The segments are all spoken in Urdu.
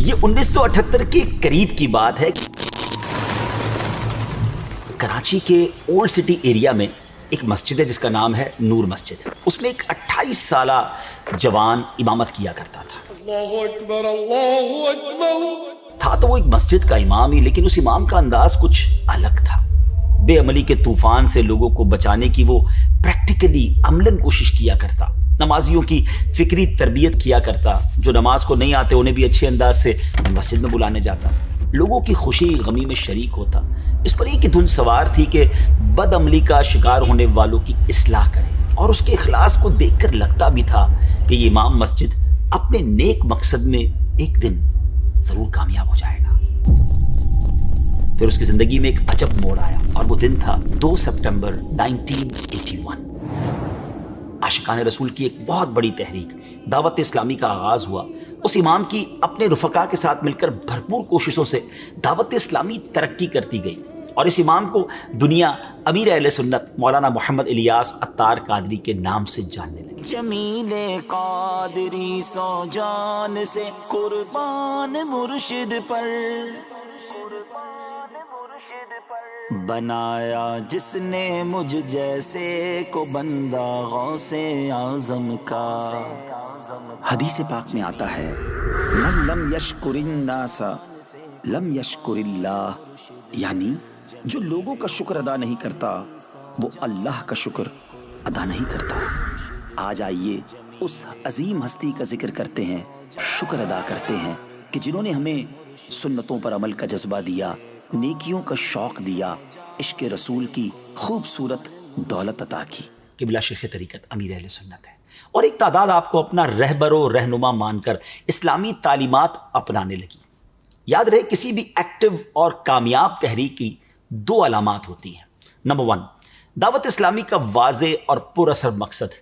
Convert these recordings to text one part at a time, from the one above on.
یہ 1978 کے قریب کی بات ہے۔ کراچی کے اولڈ سٹی ایریا میں ایک مسجد ہے جس کا نام ہے نور مسجد۔ اس میں ایک 28 سالہ جوان امامت کیا کرتا تھا۔ اللہ اکبر، اللہ اکبر۔ تھا تو وہ ایک مسجد کا امام ہی، لیکن اس امام کا انداز کچھ الگ تھا۔ بے عملی کے طوفان سے لوگوں کو بچانے کی وہ پریکٹیکلی عملاً کوشش کیا کرتا، نمازیوں کی فکری تربیت کیا کرتا، جو نماز کو نہیں آتے انہیں بھی اچھے انداز سے مسجد میں بلانے جاتا، لوگوں کی خوشی غمی میں شریک ہوتا۔ اس پر ایک ہی دھن سوار تھی کہ بد عملی کا شکار ہونے والوں کی اصلاح کرے، اور اس کے اخلاص کو دیکھ کر لگتا بھی تھا کہ یہ امام مسجد اپنے نیک مقصد میں ایک دن ضرور کامیاب ہو جائے گا۔ پھر اس کی زندگی میں ایک عجب موڑ آیا، اور وہ دن تھا 2 سپٹمبر 1981۔ عاشقان رسول کی ایک بہت بڑی تحریک دعوت اسلامی کا آغاز ہوا۔ اس امام کی اپنے رفقا کے ساتھ مل کر بھرپور کوششوں سے دعوت اسلامی ترقی کرتی گئی، اور اس امام کو دنیا امیر اہل سنت مولانا محمد الیاس عطار قادری کے نام سے جاننے لگی۔ جمیل قادری سو جان سے قربان مرشد پر، بنایا جس نے مجھ جیسے کو بندہ غوث اعظم کا۔ حدیث پاک میں آتا ہے، من لم یشکر الناس لم یشکر اللہ، یعنی جو لوگوں کا شکر ادا نہیں کرتا وہ اللہ کا شکر ادا نہیں کرتا۔ آج آئیے اس عظیم ہستی کا ذکر کرتے ہیں، شکر ادا کرتے ہیں کہ جنہوں نے ہمیں سنتوں پر عمل کا جذبہ دیا، نیکیوں کا شوق دیا، عشق رسول کی خوبصورت دولت عطا کی۔ قبلہ شیخ طریقت امیر اہل سنت ہے، اور ایک تعداد آپ کو اپنا رہبر و رہنما مان کر اسلامی تعلیمات اپنانے لگی۔ یاد رہے، کسی بھی ایکٹیو اور کامیاب تحریک کی 2 علامات ہوتی ہیں۔ نمبر 1، دعوت اسلامی کا واضح اور پر اثر مقصد،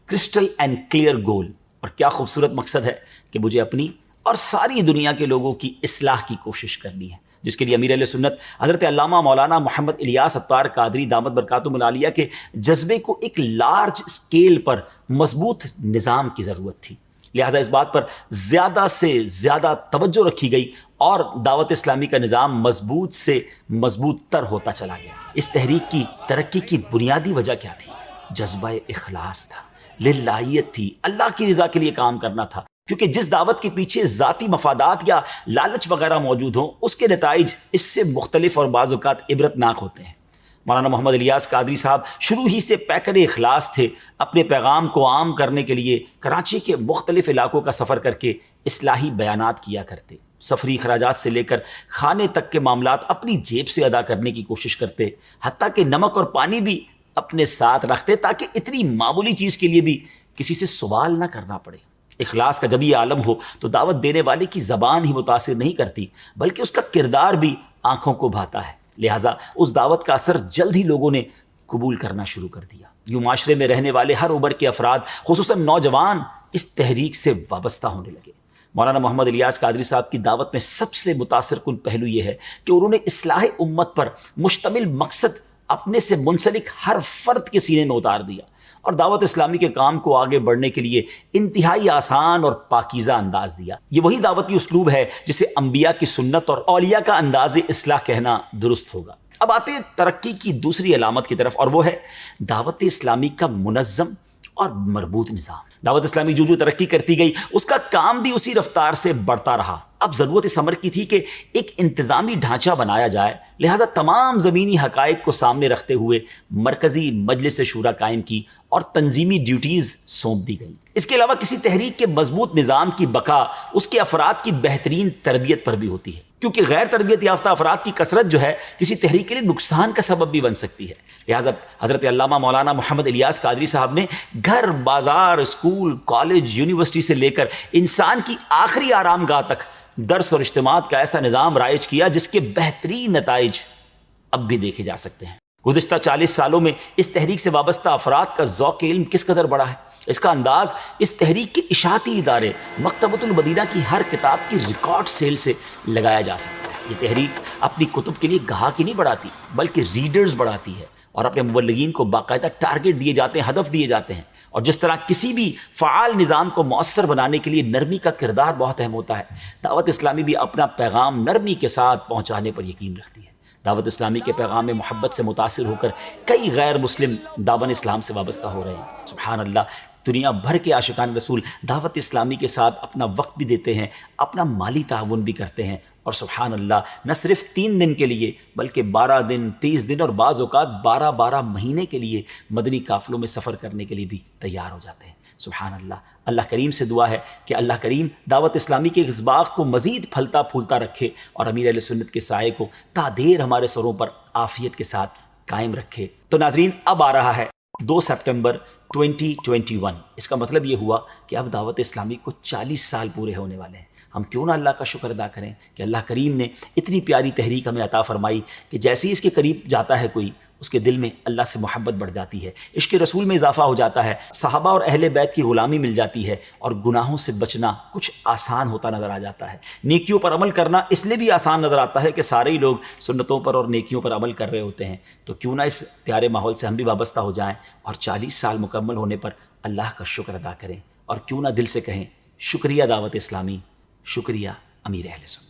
کرسٹل اینڈ کلیئر گول۔ اور کیا خوبصورت مقصد ہے کہ مجھے اپنی اور ساری دنیا کے لوگوں کی اصلاح کی کوشش کرنی ہے، جس کے لیے امیر اہل سنت حضرت علامہ مولانا محمد الیاس عطار قادری دامت برکاتہم العالیہ کے جذبے کو ایک لارج اسکیل پر مضبوط نظام کی ضرورت تھی۔ لہٰذا اس بات پر زیادہ سے زیادہ توجہ رکھی گئی، اور دعوت اسلامی کا نظام مضبوط سے مضبوط تر ہوتا چلا گیا۔ اس تحریک کی ترقی کی بنیادی وجہ کیا تھی؟ جذبہ اخلاص تھا، للہیت تھی، اللہ کی رضا کے لیے کام کرنا تھا، کیونکہ جس دعوت کے پیچھے ذاتی مفادات یا لالچ وغیرہ موجود ہوں، اس کے نتائج اس سے مختلف اور بعض اوقات عبرتناک ہوتے ہیں۔ مولانا محمد الیاس قادری صاحب شروع ہی سے پیکر اخلاص تھے۔ اپنے پیغام کو عام کرنے کے لیے کراچی کے مختلف علاقوں کا سفر کر کے اصلاحی بیانات کیا کرتے، سفری اخراجات سے لے کر کھانے تک کے معاملات اپنی جیب سے ادا کرنے کی کوشش کرتے، حتیٰ کہ نمک اور پانی بھی اپنے ساتھ رکھتے تاکہ اتنی معمولی چیز کے لیے بھی کسی سے سوال نہ کرنا پڑے۔ اخلاص کا جب یہ عالم ہو تو دعوت دینے والے کی زبان ہی متاثر نہیں کرتی، بلکہ اس کا کردار بھی آنکھوں کو بھاتا ہے۔ لہٰذا اس دعوت کا اثر جلد ہی لوگوں نے قبول کرنا شروع کر دیا۔ یوں معاشرے میں رہنے والے ہر عمر کے افراد، خصوصاً نوجوان، اس تحریک سے وابستہ ہونے لگے۔ مولانا محمد الیاس قادری صاحب کی دعوت میں سب سے متاثر کن پہلو یہ ہے کہ انہوں نے اصلاح امت پر مشتمل مقصد اپنے سے منسلک ہر فرد کے سینے میں اتار دیا، اور دعوت اسلامی کے کام کو آگے بڑھنے کے لیے انتہائی آسان اور پاکیزہ انداز دیا۔ یہ وہی دعوتی اسلوب ہے جسے انبیاء کی سنت اور اولیاء کا انداز اصلاح کہنا درست ہوگا۔ اب آتے ہیں ترقی کی دوسری علامت کی طرف، اور وہ ہے دعوت اسلامی کا منظم اور مربوط نظام۔ دعوت اسلامی جو ترقی کرتی گئی، اس کا کام بھی اسی رفتار سے بڑھتا رہا۔ اب ضرورت اس امر کی تھی کہ ایک انتظامی ڈھانچہ بنایا جائے، لہٰذا تمام زمینی حقائق کو سامنے رکھتے ہوئے مرکزی مجلس شورا قائم کی اور تنظیمی ڈیوٹیز سونپ دی گئی۔ اس کے علاوہ کسی تحریک کے مضبوط نظام کی بقا اس کے افراد کی بہترین تربیت پر بھی ہوتی ہے، کیونکہ غیر تربیت یافتہ افراد کی کثرت جو ہے کسی تحریک کے لیے نقصان کا سبب بھی بن سکتی ہے۔ لہٰذا حضرت علامہ مولانا محمد الیاس قادری صاحب نے گھر، بازار، اسکول، کالج، یونیورسٹی سے لے کر انسان کی آخری آرام گاہ تک درس اور اجتماعات کا ایسا نظام رائج کیا جس کے بہترین نتائج اب بھی دیکھے جا سکتے ہیں۔ گزشتہ 40 سالوں میں اس تحریک سے وابستہ افراد کا ذوق علم کس قدر بڑا ہے، اس کا انداز اس تحریک کے اشاعتی ادارے مکتبۃ المدینہ کی ہر کتاب کی ریکارڈ سیل سے لگایا جا سکتا ہے۔ یہ تحریک اپنی کتب کے لیے گاہک ہی نہیں بڑھاتی، بلکہ ریڈرز بڑھاتی ہے، اور اپنے مبلغین کو باقاعدہ ٹارگٹ دیے جاتے ہیں، ہدف دیے جاتے ہیں، اور جس طرح کسی بھی فعال نظام کو مؤثر بنانے کے لیے نرمی کا کردار بہت اہم ہوتا ہے، دعوت اسلامی بھی اپنا پیغام نرمی کے ساتھ پہنچانے پر یقین رکھتی ہے۔ دعوت اسلامی کے پیغام میں محبت سے متاثر ہو کر کئی غیر مسلم دامن اسلام سے وابستہ ہو رہے ہیں۔ سبحان اللہ، دنیا بھر کے عاشقان رسول دعوت اسلامی کے ساتھ اپنا وقت بھی دیتے ہیں، اپنا مالی تعاون بھی کرتے ہیں، اور سبحان اللہ نہ صرف 3 دن کے لیے بلکہ 12 دن، 30 دن اور بعض اوقات 12 مہینے کے لیے مدنی قافلوں میں سفر کرنے کے لیے بھی تیار ہو جاتے ہیں۔ سبحان اللہ، اللہ کریم سے دعا ہے کہ اللہ کریم دعوت اسلامی کے اس باغ کو مزید پھلتا پھولتا رکھے اور امیر اہل سنت کے سائے کو تا دیر ہمارے سروں پر عافیت کے ساتھ قائم رکھے۔ تو ناظرین، اب آ رہا ہے 2 سپٹمبر 2021۔ اس کا مطلب یہ ہوا کہ اب دعوت اسلامی کو 40 سال پورے ہونے والے ہیں۔ ہم کیوں نہ اللہ کا شکر ادا کریں کہ اللہ کریم نے اتنی پیاری تحریک ہمیں عطا فرمائی کہ جیسے ہی اس کے قریب جاتا ہے کوئی، اس کے دل میں اللہ سے محبت بڑھ جاتی ہے، عشق رسول میں اضافہ ہو جاتا ہے، صحابہ اور اہل بیت کی غلامی مل جاتی ہے، اور گناہوں سے بچنا کچھ آسان ہوتا نظر آ جاتا ہے۔ نیکیوں پر عمل کرنا اس لیے بھی آسان نظر آتا ہے کہ سارے ہی لوگ سنتوں پر اور نیکیوں پر عمل کر رہے ہوتے ہیں۔ تو کیوں نہ اس پیارے ماحول سے ہم بھی وابستہ ہو جائیں اور 40 سال مکمل ہونے پر اللہ کا شکر ادا کریں، اور کیوں نہ دل سے کہیں شکریہ دعوت اسلامی، شکریہ امیر اہل سنت۔